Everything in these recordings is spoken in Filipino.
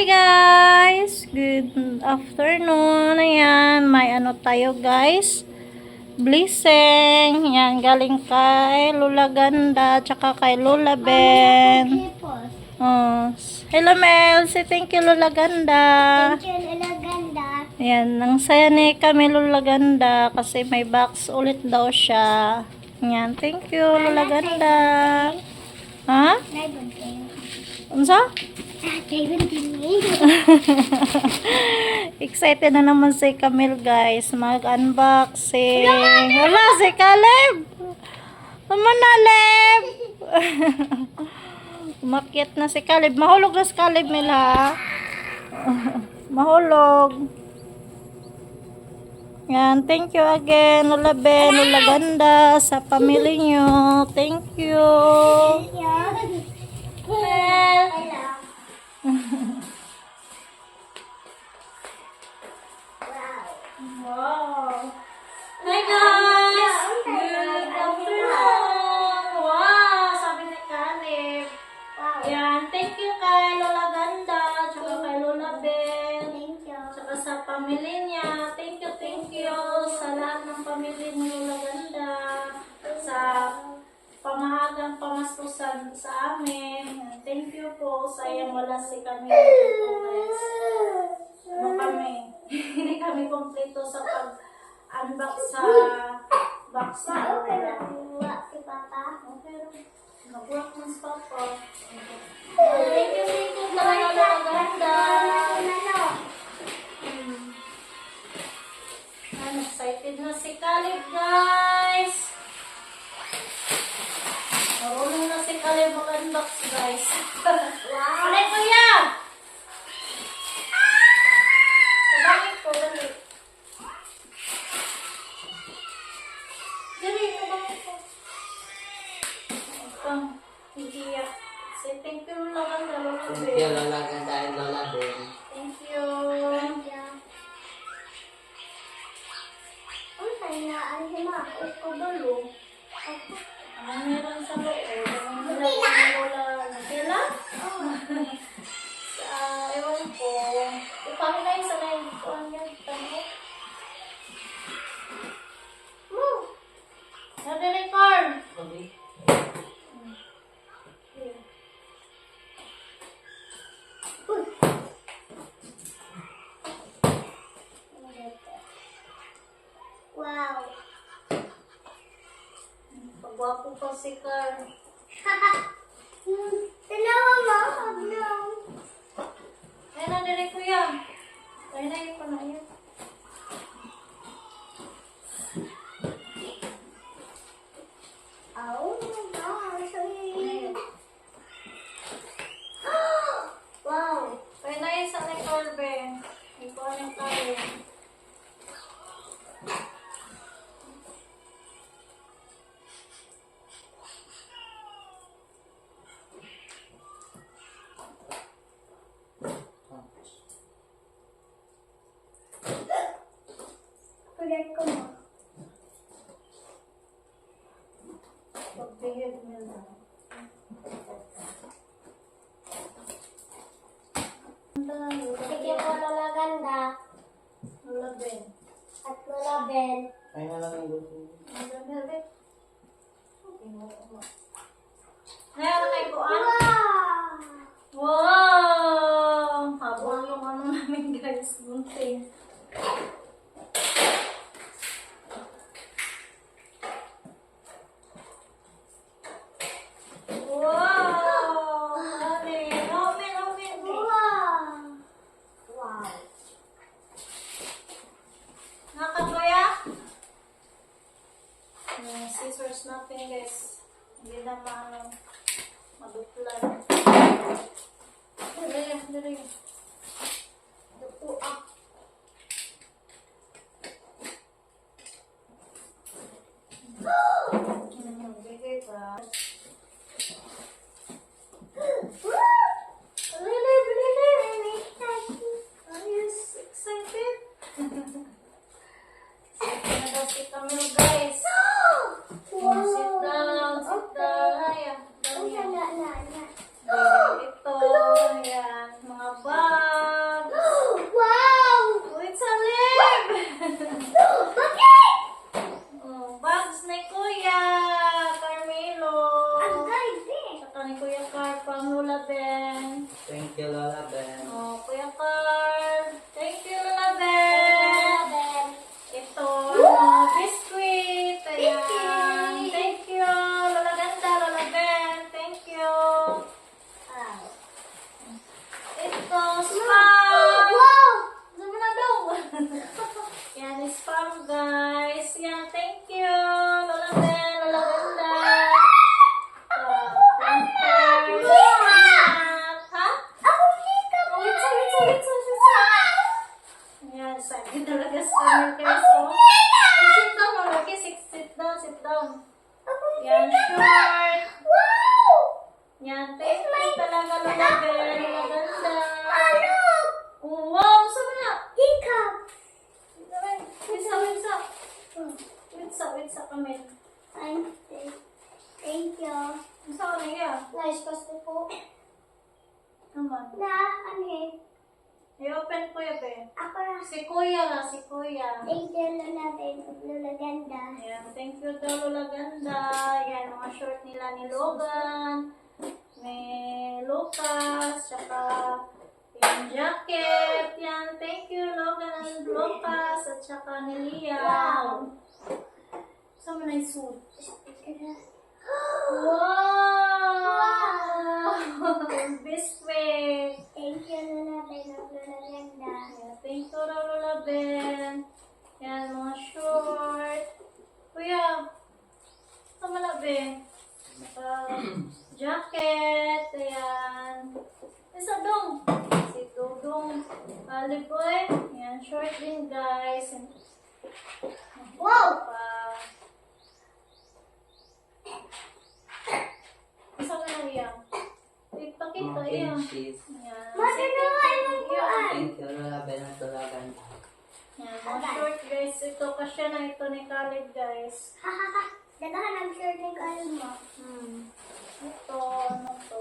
Hi guys! Good afternoon. Ayan, may ano tayo guys. Blessing. Yan, galing kay Lola Ganda tsaka kay Lola Ben. Oh. Hello Mel, say thank you Lola Ganda. Thank you, Lola Ganda. Yan, ang saya ni kami Lola Ganda kasi may box ulit daw siya. Yan, thank you Lola Ganda. Ha? Unsa? Excited na naman si Camille guys mag-unboxing. Wala si Caleb. Naman na Caleb. Umakyat na si Caleb. Mahulog na si Caleb nila. Mahulog. Yan, thank you again Lola Ben, Lola Ganda sa pamilya nyo. Thank you. Wow. Hi guys! Good afternoon! Wow! Sabi ni Caleb. Yan, thank you kay Lola Ganda, tsaka kay Lola Ben, tsaka sa pamilya niya. Thank you sa lahat ng pamilya ni Lola Ganda, sa pamahagang pamastusan sa amin. Thank you po. Sayang wala si kami dito guys. Ano kami? Hindi kami kompleto sa pag-unbox sa box na. Okay na si Papa. Okay. Nag-work ng si Papa. Thank you talaga Lola Ganda. Excited na si Caleb guys. Marunong na si Caleb mag-unbox guys. Wow. Alay kuya! Sabangin ko, dali. Dali, sabangin ko. Ito, hihiyak. Say thank you Lola Ganda, Lola Thank Ben. you, Lola Ganda and Lola Ben. Thank you. Ano meron sa loob? Ano meron sa Lola Nutella? Ewan ko. Ipangin na yung sa ngayon. Ano yan? Tanong? Nadirecord! Okay. Wow. Pagwapo pa si Carl. Tanawa mo. No. Ay, nadirecord ko yan. Ay, na yun pa na yun. Oh my gosh. Wow. Ay, na yun sa record, Ben. Ikaw yung tayo. Forget ko mo. Pagbihid mo na. Thank you po, Lola Ganda. Lola Ben. At Lola Ben. Ay na lang yung gusto. Lola Ben. Ngayon kay Kuan. Wow. Wow! Habang yung ano namin guys, bunting. Wow! Omen, omen, omen. Wow. Wow. Nakatuya? Scissors natin guys. Hindi na maduplan. Dali. Dupo ah. Bigay pa. Are you excited? Excited na si Camille guys. Sit down. Ayan. Ito, ayan, mga bag. sit down. Yan, short. Wow! Yan, thank you talaga, Lola Ben. Maganda. Ano? Wow, saan na? Teacup. Wait sa kamay. Thank you. Saan na yan? Nice kasi po. Naman. Na, ano I-open ko yan, be. Ako na. Si Kuya na, si Kuya. Thank you, Lola Ben. Lola Ganda. Ayan, thank you daw, Lola Ganda. Yan, mga short nila ni Logan. May Lucas, tsaka yung jacket. Yan, thank you, Logan and Lucas, at tsaka ni Lia. Wow. Saan mo na yung suit? Wow! Wow! Biscuit. Thank you, Lola Ben. Lola Ganda. Ayan, thank you daw, Lola Ben. Yan, mga short. Kuya, saan mo na, Ben? Jacket, ayan. Isa dong. Si Dudong. Aliboy. Ayan, short din guys. Wow! Isa ka na iyan. Ipakita Mac iyan. and cheese. Ayan. Matunuan mo po Thank you, Lola Ben at Lola Ganda. Ayan, mga short guys. Ito kasya na ito ni Khalid guys. Hahaha. Dagahan ang shirt ni Kyle mo. Ito, ano to?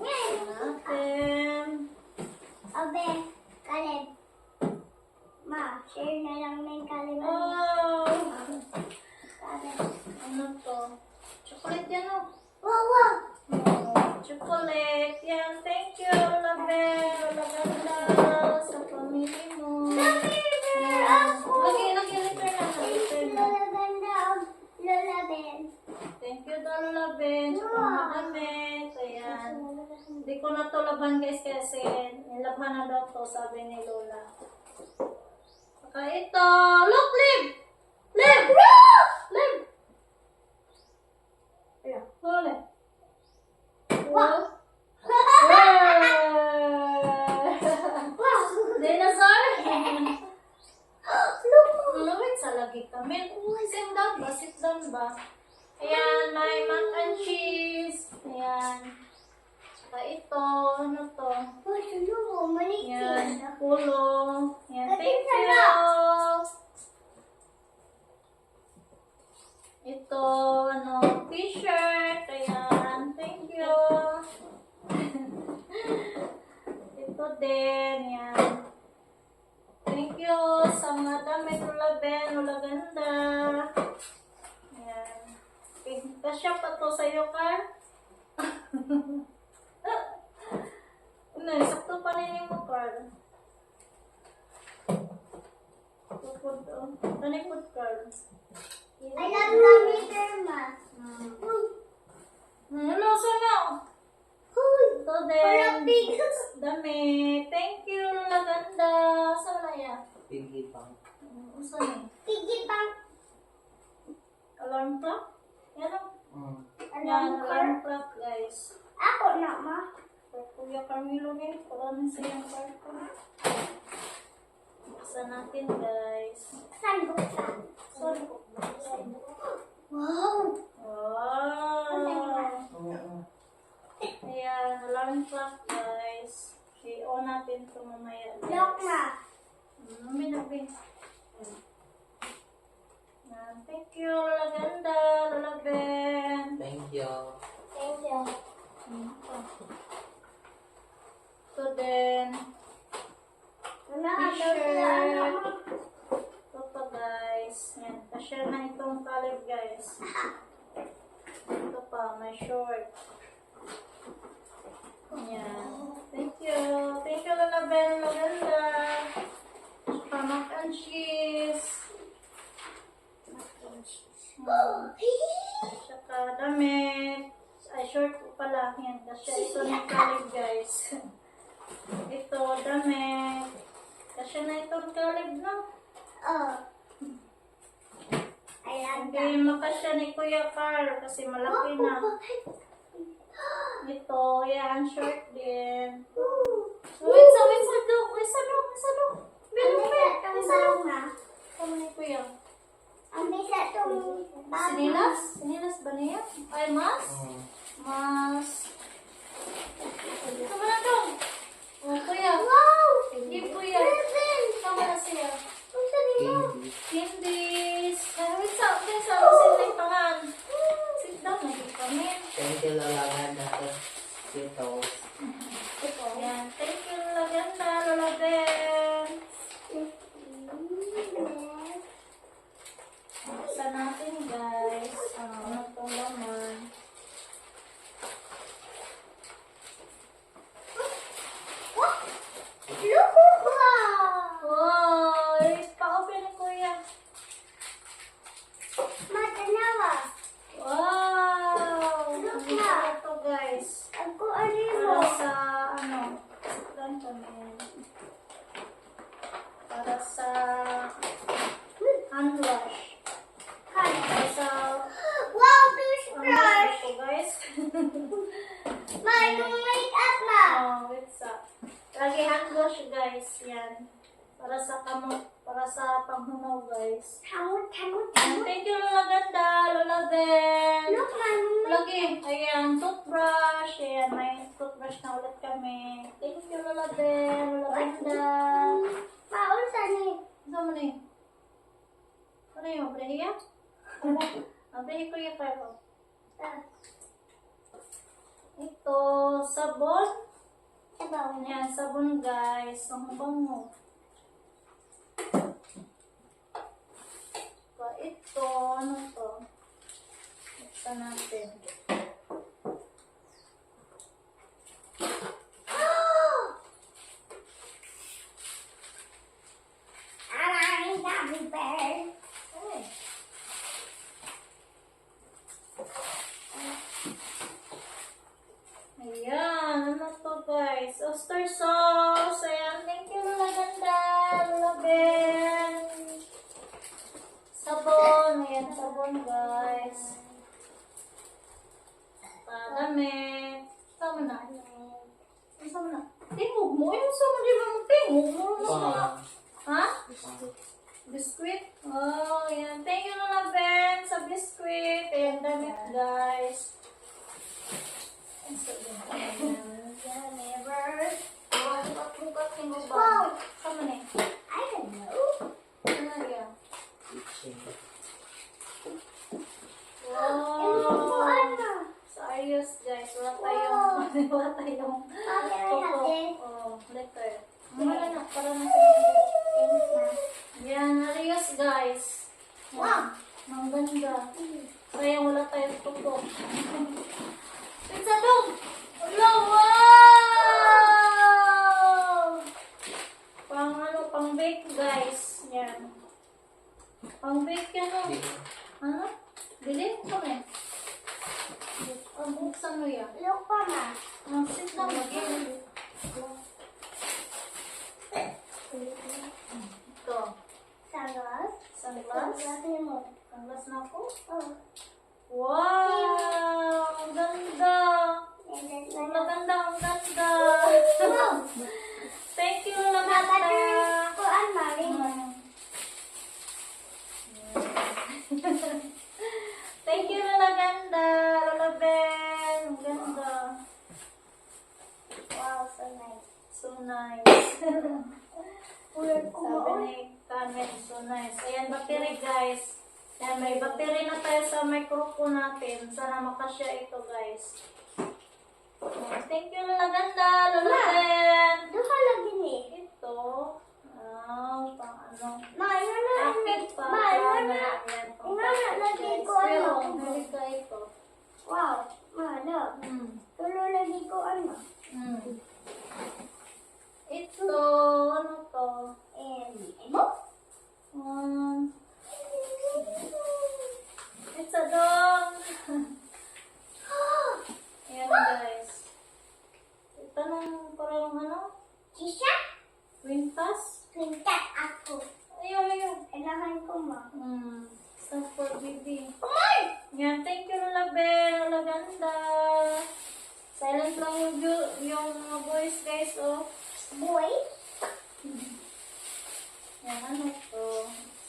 Ngayon. Natin. Abe, Kaleb. Ma, share na lang ng Kaleb. Oh! Kaleb. Ano to? Chocolate yan oh. Wow, wow! Chocolate. Yan. Thank you, Lola Ben. Lola Ganda. Sa pamilya mo. Lagi return na. Return na. Lola Ganda of Lola Ben. Thank you daw, Lola Ben. Sa pamagamit. Ayan. Hindi ko na to laban guys kasi nilabhan na daw to, sabi ni Lola. Saka ito. Look, Liv! Liv! Liv! Ayan. Huli. Wow! Wow! Dinosaur! Look! Wait sa lagi kami. Sit down ba? Sit down ba? Ayan, may mac and cheese. Ayan. Saka ito, ano to? Oh, sulo. Manikit. Ayan, pulo. Ayan, thank Pati you. Ito, ano, t-shirt. Ayan, thank you. Ito din, ayan. Thank you sa mga damit, Lola Ben, Lola Ganda. Ayan. Kasya pa to sa'yo, Carl. Ano, sakto pa rin mo, Carl. Tupod, oh. Tanikod, Carl. I love gummy ma. Ano, sana? Ito Parang din. big. Dami. Thank you, Lola Ganda. Sana yan? Piggy pang. Saan? Piggy bank. Alarm clock? Yan o. Yan, Alam ko. alarm clock, guys. Ako na, ma. Kuya Carmelo ni, para na siyang cartoon. Buksan natin, guys. Saan buksan? Sorry. Wow! Wow! Ayan, alarm clock, guys. I-on natin ito mamaya, guys. Lock na. Binabi. Thank you, Lola Ganda, Lola Ben. Thank you. Thank you. Ito din. T-shirt. Ito pa, guys. Yan. Kasya na itong college, guys. Ito pa, may short. Yan. Thank you. Thank you, Lola Ben, Lola Ganda. Mac and cheese. Saka damit. Ay, short ko pala. Yan. Kasi ito ni Caleb, guys. Ito, damit. Kasi na itong Caleb, no? Oh. I love that. Hindi makasya ni Kuya Carl kasi malaki na. Ito, yan. Short din. Wait sa do. Bilupit. Ang bisa to, ma. Kamo ni Kuya. Ang bisa to, Sinilas? Sinilas ba niya? Ay, mas? Oo. Mas. Tama na dong. Oh, kuya. Wow! Hindi, kuya. Tama na siya. Candy. Candies. Ay, wait, sa sit lang pangan. Sit down, naging kami. Thank you, Lola Ganda. Ito. Yan. Thank you, Lola Ganda, Lola Ben. Buksan natin, guys. Ano itong laman. Wow! Pa-open ni Kuya. Wow! Ang ito, guys. Para sa, ano, lang kami. Para sa hand wash. Para sa hand wash ito, guys. Oh, what's up? Lagi hand wash, guys. Yan. Para sa kamot, para sa panghunaw, guys. And thank you, Lola Ganda, Lola Ben. Lagi, ayan, toothbrush. Ayan, may toothbrush na ulit kami. Thank you, Lola Ben, Lola Ganda. Ano mo na yun? Ano yun? Brehiya? Brehi ko yung karo. Ito, sabon. Ayan, sabon, guys. Ang bango. Ito, ano to? Buksan natin. Ay. Ayan, ano to, guys? Oyster sauce. Ayan, thank you, Lola Ganda, Lola Ben. Sabon. Ayan, sabon, guys. Damit. Sama na. Sama na. Tingog mo. Yung sama, di ba mo tingog mo? Ha? Biscuit? Oh, ayan. Thank you, Lola Ben, sa biscuit. Ayan, damit, guys. Never. Bukat-bukat mo ba? Sama na. Ano yan? Kitchen. Wow! Sa ayos, guys. Wala tayong letter. Wala na. Para na yan, ayos, guys. Wow! Ang ganda. Kaya wala tayong tutok. Pizza dog! Hello! Wow! Pang bake, guys. Yan. Pang bake yan, o. Ano? Bili? Kami. Buksan mo yan. Ang sit lang magiging. Ito. Sunglass. Sunglass na ako? Wow! Ang ganda! Ang maganda, ang ganda! Thank you, Lola Ganda! Thank you, Lola Ganda! Lola Ben! Ang ganda! Wow, so nice. So nice! Sabi ni Carmen, so nice. Ayan, battery, guys. Ayan, may battery na tayo sa microphone natin. Sana makasya ito, guys. Ayan, thank you, Lola Ganda! Lola Ben! Ito. Pang ano. Akit pa. Ayan, pang lagi ko pero, ano. halika ito. Wow, mana? Tulo lagi ko ano? Ito, ano to? Emo? It's a dog. Ayan, guys. Ito nung parang ano? Kisha? Quintas? Pintat ako. Ayun. Kailangan ko mo. Stuff for baby. Come on! Yan, thank you, Lola Ben. Lola Ganda. Silent lang yung mga boys, guys, oh. Boy? Yan, ano to?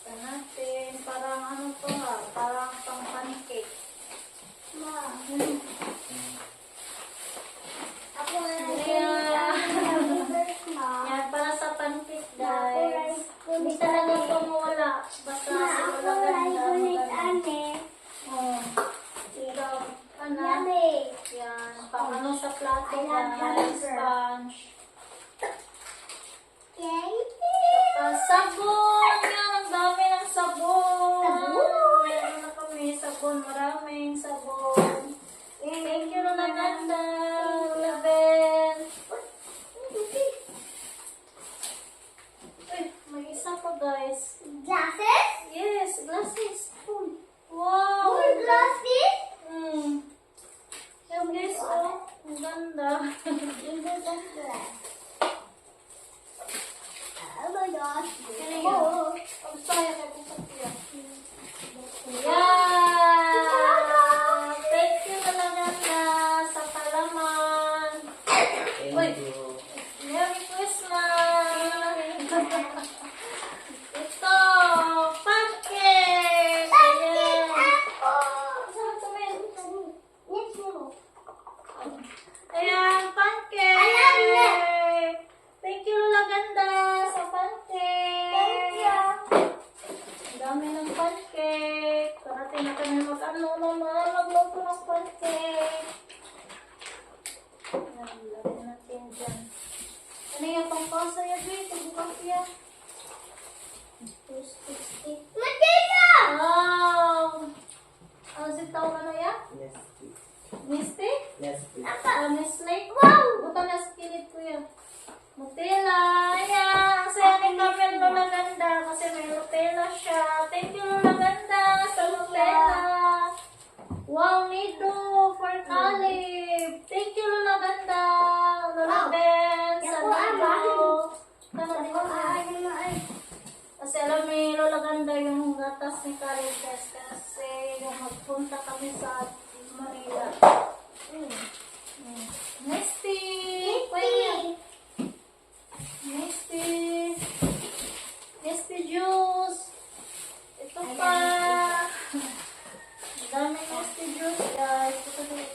Sa natin. Parang ano to ha? Parang Ready na kami magluto ng pancake. Ayan, lagyan natin dyan. Ano yung pangpasa yan, babe? Pagbukas yan. 260. Matita! Wow! Ano si tao ano yan? Nesty. Misty? Nesty. Nestle? Wow! Buta na sa kilid ko yan. Nutella! Ayan! Ang saya ni Camel Lola Ganda kasi may Nutella siya. Thank you Lola Ganda sa Nutella! Wow, Nido! For Caleb! Thank you Lola Ganda! Lola Ben! Sa Nido! Tama din ako. Kasi alam ni Lola Ganda yung gatas ni Caleb guys kasi yung magpunta kami sa Manila. Nesty! Pwede! Nesty juice! Ito pa! Ang dami Nesty juice guys. Ito pa din.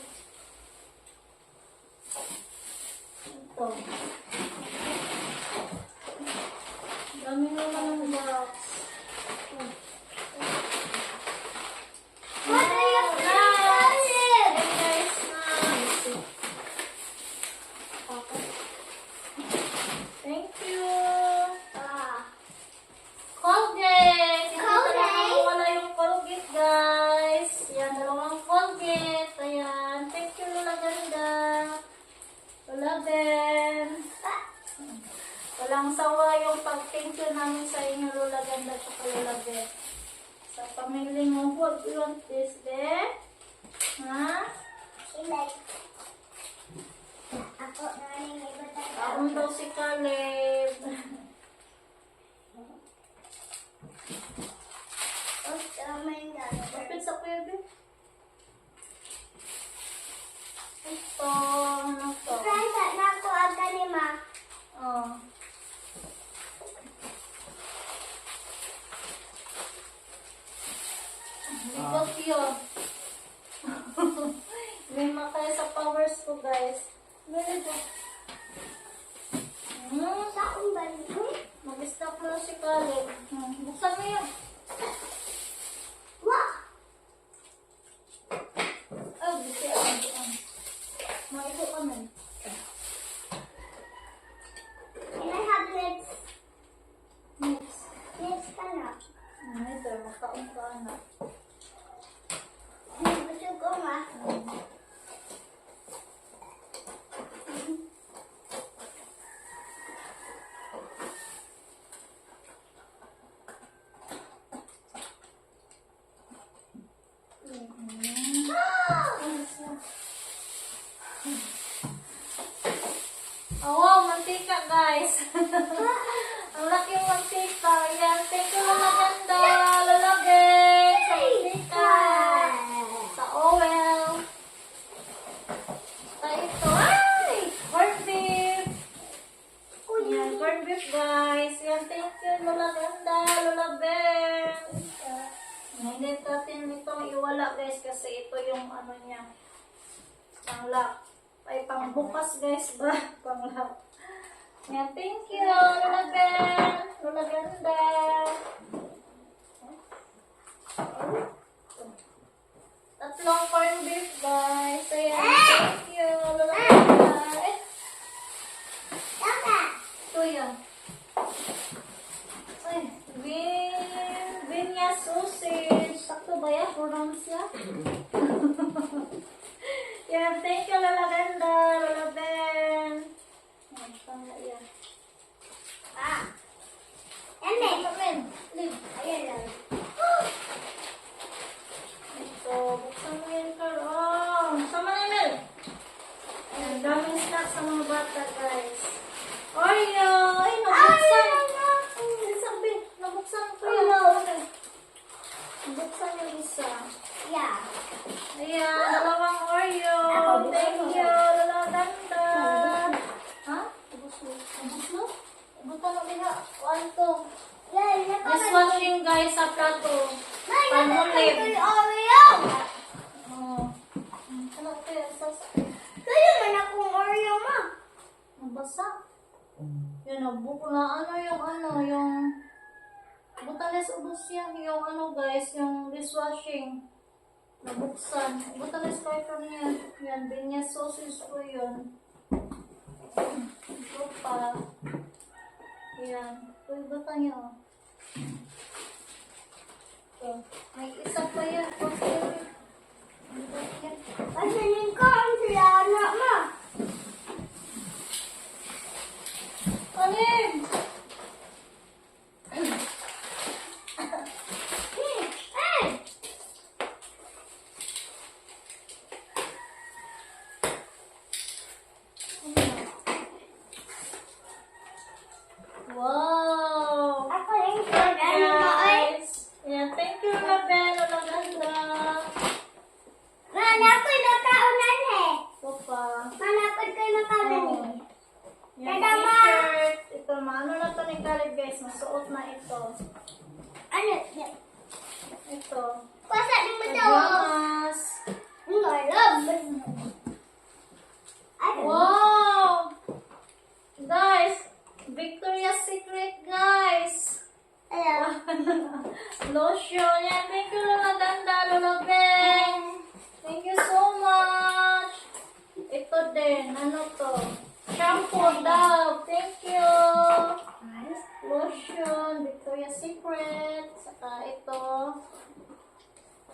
Ito. Ang dami naman ng box. What are you Hey guys, nice. Thank you. Colgate. Hindi talaga wala yung Colgate, guys. Yan, dalawang Colgate. Ayan. Thank you, Lola Ganda. Lola Ben. Walang sawa yung pag-thank you namin sa inyo, Lola Ganda at Lola Ben. Sa pamilya mo, what do you want this, Ben? Ha? Ako na yung iba tayo. Taon daw si Caleb. Kapit sa kuya, Ben. Ito, ano to? Prasa na ako aga ni Ma. Oh. Bigot yun. May makaya sa powers ko, guys. Meron ko. Sa akong balik. Mag-stop na si Caleb. Buksan mo yun. Wah! Oh, buti ako. Maipo ka na. Can I have next? Next. Next ka na. Ito, makaon ka na. Gusto ko Ma. Oh, wow, mantika, guys. Ang laki yung mantika. Yan, thank you, Lola Ganda. Lola Ben. Sa mantika. Sa oil. Sa ito. Ay! Corned beef. Yan, corned beef, guys. Yan, thank you, Lola Ganda. Lola Ben. Hindi natin itong iwala, guys, kasi ito yung ano niya. Pang-lock. Ay, pang-bukas, guys, ba? Pang-lock. Yan, thank you, Lola Ben. Lola Ganda. Tatlong corned beef, guys. Ayan, thank you, Lola Ganda. Eh, Tama. ito yan. Ay, Vinya sausage. Sakto ba yan? Pronounce yan? Yan, thank you, Lola Ganda, Lola Ben. Yan, tama yan. Eme. Ben, leave. Ayan lang. Ito, buksan mo yan, Carl. Oh, sama na yun. Ayan, daming snacks sa mga bata, guys. Oreo! Ay, nabuksan. Isang bin. Nabuksan ko yan. Nabuksan yung isa. Yeah. Ayan, dalawang Oreo. Thank you, Lola Ganda. Ha? Ubus mo? Ubus mo? Ibutan mo nila. One, two. Yan, Dishwashing, guys, sa plato. May Palmolive. nakapagod Oreo. Oh. Ano kaya? Kaya man akong Oreo Ma. Nabasa. Yun, buko na yung butan na guys, ubos yan. Yung ano guys, yung dishwashing. Nabuksan. Buta na starter niya. Yan, binyas sausage ko yun. Ito pa. Yan. Ito yung bata niya. Oh. Ito. May isa pa yan. Pasanin ko ang sila anak mo. Alim! Wow! Ako yung ano mo ay. Guys! Yan, thank you, Label. Ang ganda. Mana ako yung nakaunan eh. Ito pa. Mana ako yung nakaunan eh. Yan, Tada, Ma! t-shirt. Ito, maano na to ni Caleb, guys. Masuot na ito. Ano? Yan. Ito. Pasa din mo daw. Pajamas. Love. Ano? Wow! Guys! Victoria's Secret, guys! Ayan. Lotion. Yan, thank you, Lola Ganda, Lola Ben. Thank you so much. Ito din. Ano to? Shampoo, Dove. Thank you. Lotion, Victoria's Secret. Saka ito.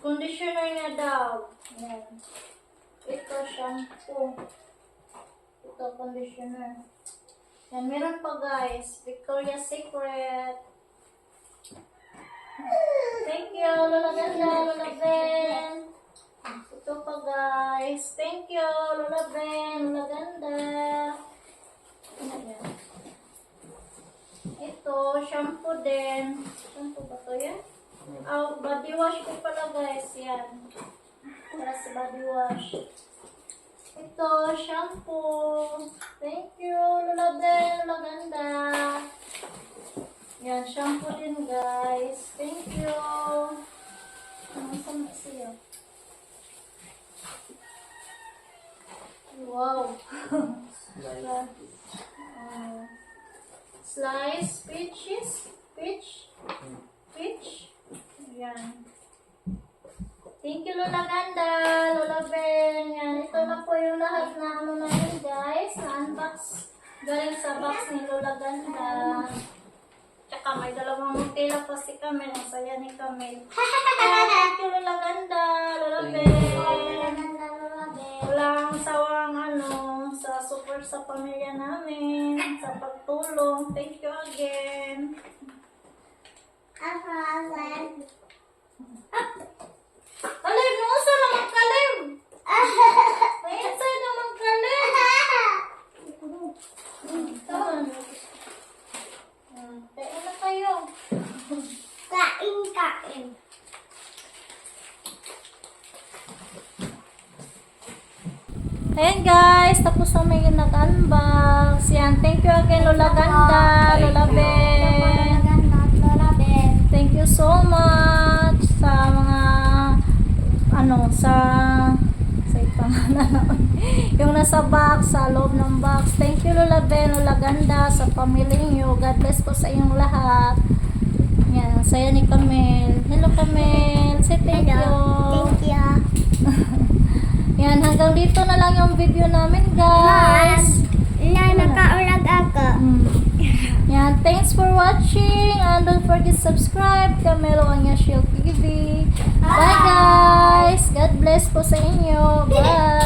Conditioner niya, Dove. Yan. Ito, shampoo. Ito, conditioner. Yan, meron pa guys. Victoria's Secret. Thank you, Lola Ganda, Lola Ben. Ito pa guys. Thank you, Lola Ben, Lola Ganda. Ayan. Ito, shampoo din. Shampoo ba to yan? Oh, body wash ko pala guys. Yan. Para sa body wash. Ito, shampoo. Thank you, Lola Ben, Lola Ganda. Yan, shampoo din guys. Thank you. Ano sama siya? Wow. Slice peaches. Peach. Yan. Thank you, Lola Ganda, Lola Ben. Yan, ito na po yung lahat na ano namin guys, na unbox. Galing sa box ni Lola Ganda. Tsaka may dalawang tela pa si Camille. Ang saya ni Camille. Thank you, Lola Ganda, Lola Ben. Walang sawang ano, sa support sa pamilya namin, sa pagtulong. Thank you again. Kalib, nausa naman Kalib! Nainsa naman Kalib! Kaya na kayo. Kain. Ayan guys, tapos na may nag-unbox. Yan, thank you again Lola Ganda, Lola Ben. Lola Ben. Thank you so much sa mga sa yung nasa box, sa loob ng box. Thank you Lola Ben, Lola Ganda, sa pamilya niyo. God bless po sa inyong lahat. Yan, saya ni Camille. Hello Camille, say thank you. Thank you. Yan, hanggang dito na lang yung video namin guys. Nakaulag ako. Yan, thanks for watching and don't forget to subscribe Camilo Anya Shield TV. Bye guys! God bless po sa inyo. Bye!